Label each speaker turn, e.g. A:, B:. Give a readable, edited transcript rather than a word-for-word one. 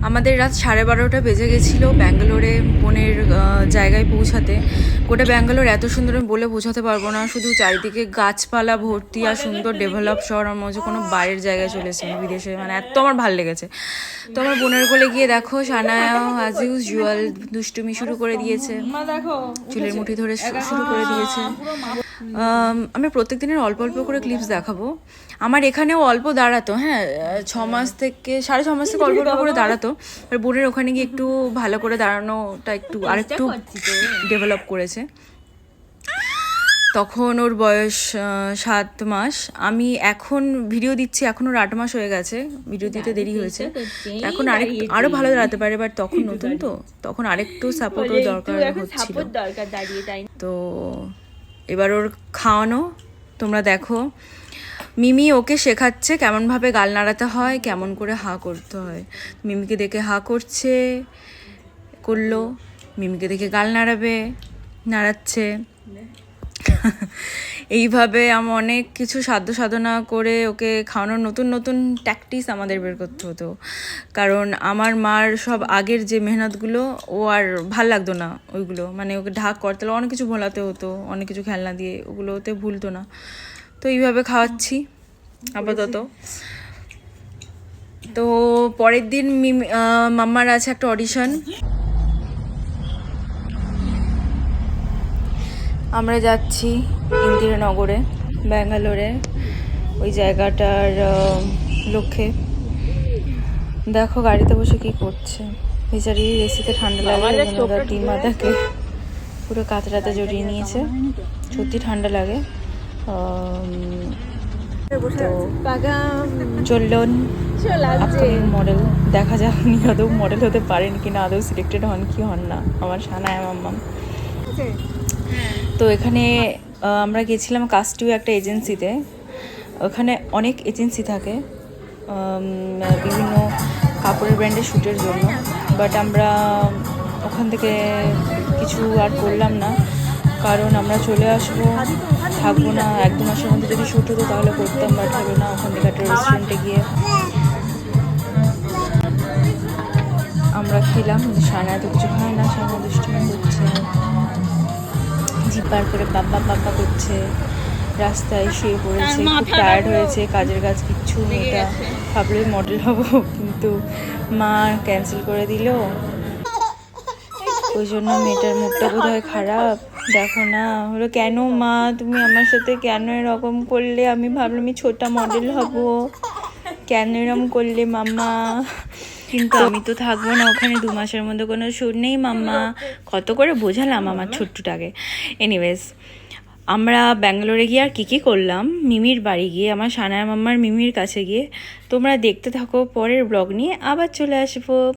A: আমাদের রাত 12:30 বেজে গেছিলো ব্যাঙ্গালোরে বোনের জায়গায় পৌঁছাতে। গোটা ব্যাঙ্গালোর এত সুন্দর আমি বলে বোঝাতে পারবো না, শুধু চারিদিকে গাছপালা ভর্তি আর সুন্দর ডেভেলপ শহর। আমার মনে হচ্ছে কোনো বাইরের জায়গায় চলে এসেছে, বিদেশে, মানে এত আমার ভালো লেগেছে। তো আমার বোনের কোলে গিয়ে দেখো সানায়া অ্যাজ ইউজুয়াল দুষ্টুমি শুরু করে দিয়েছে, চুলের মুঠি ধরে শুরু করে দিয়েছে। আমি প্রত্যেক দিনের অল্প অল্প করে ক্লিপস দেখাবো। আমার এখানেও অল্প দাঁড়াতো, হ্যাঁ 6 মাস থেকে 6.5 মাস থেকে অল্প অল্প করে দাঁড়াতো। আর বোনের ওখানে গিয়ে একটু ভালো করে দাঁড়ানোটা একটু আরেকটু ডেভেলপ করেছে। তখন ওর বয়স 7 মাস। আমি এখন ভিডিও দিচ্ছি, এখন ওর 8 মাস হয়ে গেছে, ভিডিও দিতে দেরি হয়েছে। এখন আরও ভালো দাঁড়াতে পারে, বাট তখন নতুন তো, তখন আরেকটু সাপোর্টও দরকার হচ্ছিল। তো এবার ওর খাওয়ানো তোমরা দেখো। মিমি ওকে শেখাচ্ছে কেমনভাবে গাল নাড়াতে হয়, কেমন করে হাঁ করতে হয়। মিমিকে দেখে হাঁ করলো, মিমিকে দেখে গাল নাড়াবে, নাড়াচ্ছে। এইভাবে আমি অনেক কিছু সাধ্য সাধনা করে ওকে খাওয়ানোর নতুন নতুন ট্যাকটিস আমাদের বের করতে হতো। কারণ আমার মার সব আগের যে মেহনতগুলো ও আর ভাল লাগতো না, ওইগুলো মানে ওকে ঢাক করতে হলে অনেক কিছু ভোলাতে হতো, অনেক কিছু খেলনা দিয়ে, ওগুলোতে ভুলতো না। তো এইভাবে খাওয়াচ্ছি আপাতত। তো পরের দিন মাম্মার আছে একটা অডিশন। আমরা যাচ্ছি ইন্দিরানগরে, ব্যাঙ্গালোরে, ওই জায়গাটার লক্ষ্যে। দেখো গাড়িতে বসে কি করছে বেচারি, এসিতে ঠান্ডা লাগে, ডিমাদাকে পুরো কাতরাতে জড়িয়ে নিয়েছে, সত্যি ঠান্ডা লাগে। চলুন আপকামিং মডেল দেখা যাক, উনি আদৌ মডেল হতে পারেন কিনা, আদৌ সিলেক্টেড হন কি হন না, আমার সানায়া মাম্মাম। তো এখানে আমরা গেছিলাম কাস্টিউ একটা এজেন্সিতে। ওখানে অনেক এজেন্সি থাকে বিভিন্ন কাপড়ের ব্র্যান্ডের শ্যুটের জন্য, বাট আমরা ওখান থেকে কিছু আর করলাম না, কারণ আমরা চলে আসবো, থাকবো না। 1-2 মাসের মধ্যে যদি শ্যুট হতো তাহলে করতাম, বাট হলো না। ওখান থেকে একটা রেস্টুরেন্টে গিয়ে আমরা খেলাম। সানায়া তো কিছু খায় না, সানায়া দুষ্টুমি করছে, জিপ বার করে বাব্বা করছে, রাস্তায় শুয়ে পড়েছে, খুব টায়ার্ড হয়েছে, কাজের কাজ কিচ্ছু। এটা ভাবলে মডেল হবো, কিন্তু মা ক্যান্সেল করে দিল, ওই জন্য মেয়েটার মুখটা বোধহয় খারাপ। দেখো না হলো, কেন মা তুমি আমার সাথে কেন এরকম করলে? আমি ভাবলাম আমি ছোটা মডেল হব, কেন এরকম করলে মাম্মা? কিন্তু আমি তো থাকবো না ওখানে, 2 মাসের মধ্যে কোনো শ্যুট নেই মাম্মা। কত করে বোঝালাম আমার ছোট্টটাকে। এনিওয়েজ, আমরা ব্যাঙ্গালোরে গিয়ে আর কী করলাম, মিমির বাড়ি গিয়ে, আমার সানায়া মাম্মার মিমির কাছে গিয়ে, তোমরা দেখতে থাকো। পরের ব্লগ নিয়ে আবার চলে আসবো।